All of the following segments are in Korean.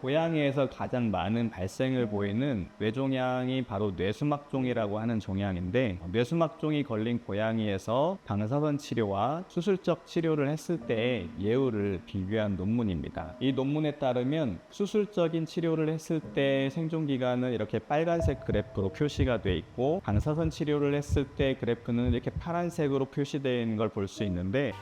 고양이에서 가장 많은 발생을 보이는 뇌종양이 바로 뇌수막종이라고 하는 종양인데, 뇌수막종이 걸린 고양이에서 방사선 치료와 수술적 치료를 했을 때의 예후를 비교한 논문입니다. 이 논문에 따르면 수술적인 치료를 했을 때 생존기간은 이렇게 빨간색 그래프로 표시가 되어 있고, 방사선 치료를 했을 때 그래프는 이렇게 파란색으로 표시되어 있는 걸 볼 수 있는데,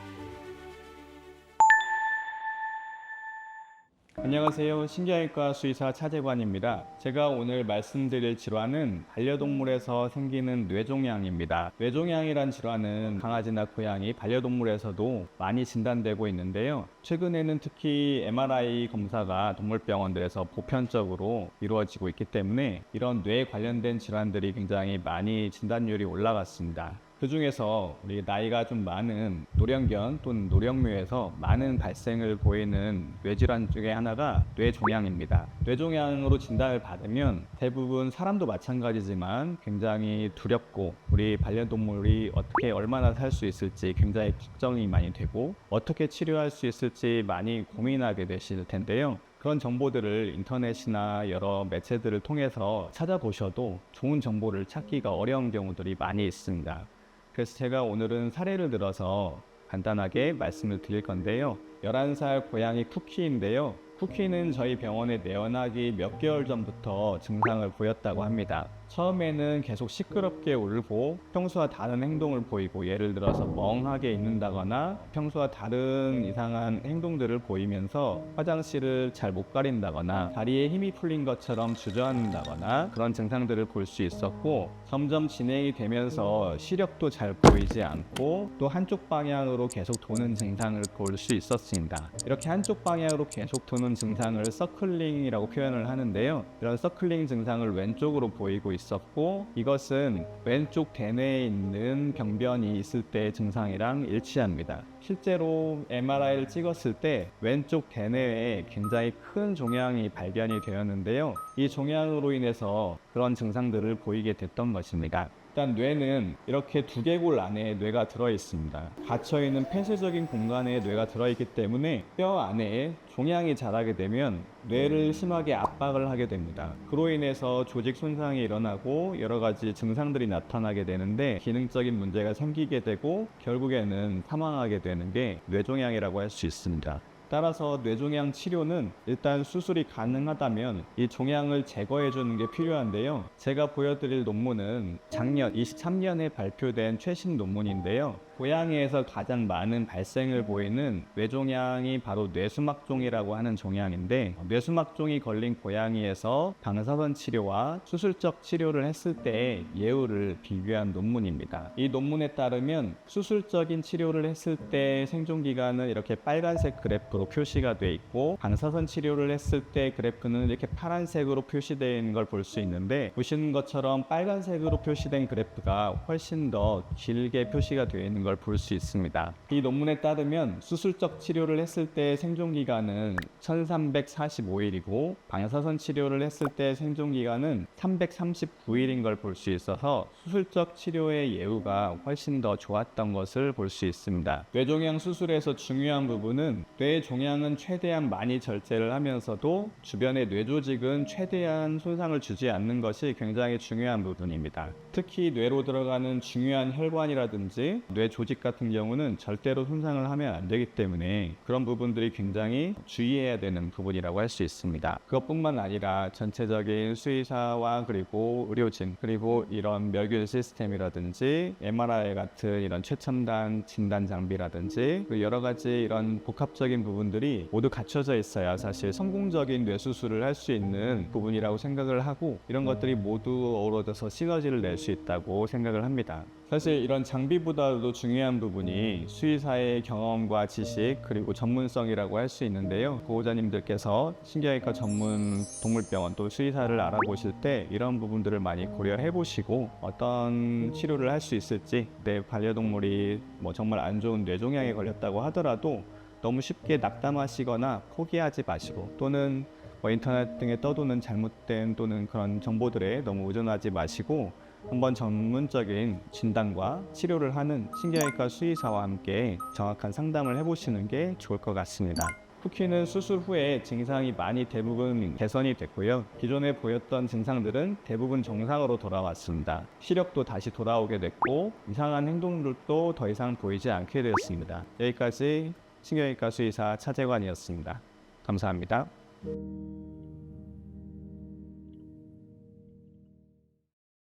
안녕하세요. 신경외과 수의사 차재관입니다. 제가 오늘 말씀드릴 질환은 반려동물에서 생기는 뇌종양입니다. 뇌종양이란 질환은 강아지나 고양이, 반려동물에서도 많이 진단되고 있는데요. 최근에는 특히 MRI 검사가 동물병원들에서 보편적으로 이루어지고 있기 때문에 이런 뇌에 관련된 질환들이 굉장히 많이 진단율이 올라갔습니다. 그 중에서 우리 나이가 좀 많은 노령견 또는 노령묘에서 많은 발생을 보이는 뇌질환 중에 하나가 뇌종양입니다. 뇌종양으로 진단을 받으면 대부분 사람도 마찬가지지만 굉장히 두렵고, 우리 반려동물이 어떻게 얼마나 살 수 있을지 굉장히 걱정이 많이 되고, 어떻게 치료할 수 있을지 많이 고민하게 되실 텐데요. 그런 정보들을 인터넷이나 여러 매체들을 통해서 찾아보셔도 좋은 정보를 찾기가 어려운 경우들이 많이 있습니다. 그래서 제가 오늘은 사례를 들어서 간단하게 말씀을 드릴 건데요. 11살 고양이 쿠키인데요. 쿠키는 저희 병원에 내원하기 몇 개월 전부터 증상을 보였다고 합니다. 처음에는 계속 시끄럽게 울고 평소와 다른 행동을 보이고, 예를 들어서 멍하게 있는다거나 평소와 다른 이상한 행동들을 보이면서 화장실을 잘 못 가린다거나 다리에 힘이 풀린 것처럼 주저앉는다거나 그런 증상들을 볼 수 있었고, 점점 진행이 되면서 시력도 잘 보이지 않고 또 한쪽 방향으로 계속 도는 증상을 볼 수 있었습니다. 이렇게 한쪽 방향으로 계속 도는 증상을 서클링이라고 표현을 하는데요. 이런 서클링 증상을 왼쪽으로 보이고 있었고, 이것은 왼쪽 대뇌에 있는 병변이 있을 때의 증상이랑 일치합니다. 실제로 MRI를 찍었을 때 왼쪽 대뇌에 굉장히 큰 종양이 발견이 되었는데요. 이 종양으로 인해서 그런 증상들을 보이게 됐던 것입니다. 일단 뇌는 이렇게 두개골 안에 뇌가 들어있습니다. 갇혀있는 폐쇄적인 공간에 뇌가 들어있기 때문에 뼈 안에 종양이 자라게 되면 뇌를 심하게 압박을 하게 됩니다. 그로 인해서 조직 손상이 일어나고 여러 가지 증상들이 나타나게 되는데, 기능적인 문제가 생기게 되고 결국에는 사망하게 되는 게 뇌종양이라고 할 수 있습니다. 따라서 뇌종양 치료는 일단 수술이 가능하다면 이 종양을 제거해 주는 게 필요한데요. 제가 보여드릴 논문은 작년 23년에 발표된 최신 논문인데요. 고양이에서 가장 많은 발생을 보이는 뇌종양이 바로 뇌수막종이라고 하는 종양인데, 뇌수막종이 걸린 고양이에서 방사선 치료와 수술적 치료를 했을 때의 예후를 비교한 논문입니다. 이 논문에 따르면 수술적인 치료를 했을 때 생존기간은 이렇게 빨간색 그래프로 표시가 되어 있고, 방사선 치료를 했을 때 그래프는 이렇게 파란색으로 표시되어 있는 걸 볼 수 있는데, 보시는 것처럼 빨간색으로 표시된 그래프가 훨씬 더 길게 표시가 되어 있는 걸 볼 수 있습니다. 이 논문에 따르면 수술적 치료를 했을 때 생존기간은 1345일이고 방사선 치료를 했을 때 생존기간은 339일인 걸 볼 수 있어서 수술적 치료의 예후가 훨씬 더 좋았던 것을 볼 수 있습니다. 뇌종양 수술에서 중요한 부분은 뇌 종양은 최대한 많이 절제를 하면서도 주변의 뇌조직은 최대한 손상을 주지 않는 것이 굉장히 중요한 부분입니다. 특히 뇌로 들어가는 중요한 혈관이라든지 뇌 조직 같은 경우는 절대로 손상을 하면 안 되기 때문에 그런 부분들이 굉장히 주의해야 되는 부분이라고 할 수 있습니다. 그것뿐만 아니라 전체적인 수의사와 그리고 의료진, 그리고 이런 멸균 시스템이라든지 MRI 같은 이런 최첨단 진단 장비라든지 여러 가지 이런 복합적인 부분들이 모두 갖춰져 있어야 사실 성공적인 뇌수술을 할 수 있는 부분이라고 생각을 하고, 이런 것들이 모두 어우러져서 시너지를 낼 수 있다고 생각을 합니다. 사실 이런 장비보다도 중요한 부분이 수의사의 경험과 지식 그리고 전문성이라고 할 수 있는데요. 보호자님들께서 신경외과 전문 동물병원 또 수의사를 알아보실 때 이런 부분들을 많이 고려해 보시고 어떤 치료를 할 수 있을지, 내 반려동물이 정말 안 좋은 뇌종양에 걸렸다고 하더라도 너무 쉽게 낙담하시거나 포기하지 마시고, 또는 인터넷 등에 떠도는 잘못된 또는 그런 정보들에 너무 의존하지 마시고 한번 전문적인 진단과 치료를 하는 신경외과 수의사와 함께 정확한 상담을 해보시는 게 좋을 것 같습니다. 쿠키는 수술 후에 증상이 많이 대부분 개선이 됐고요. 기존에 보였던 증상들은 대부분 정상으로 돌아왔습니다. 시력도 다시 돌아오게 됐고 이상한 행동들도 더 이상 보이지 않게 되었습니다. 여기까지 신경외과 수의사 차재관이었습니다. 감사합니다.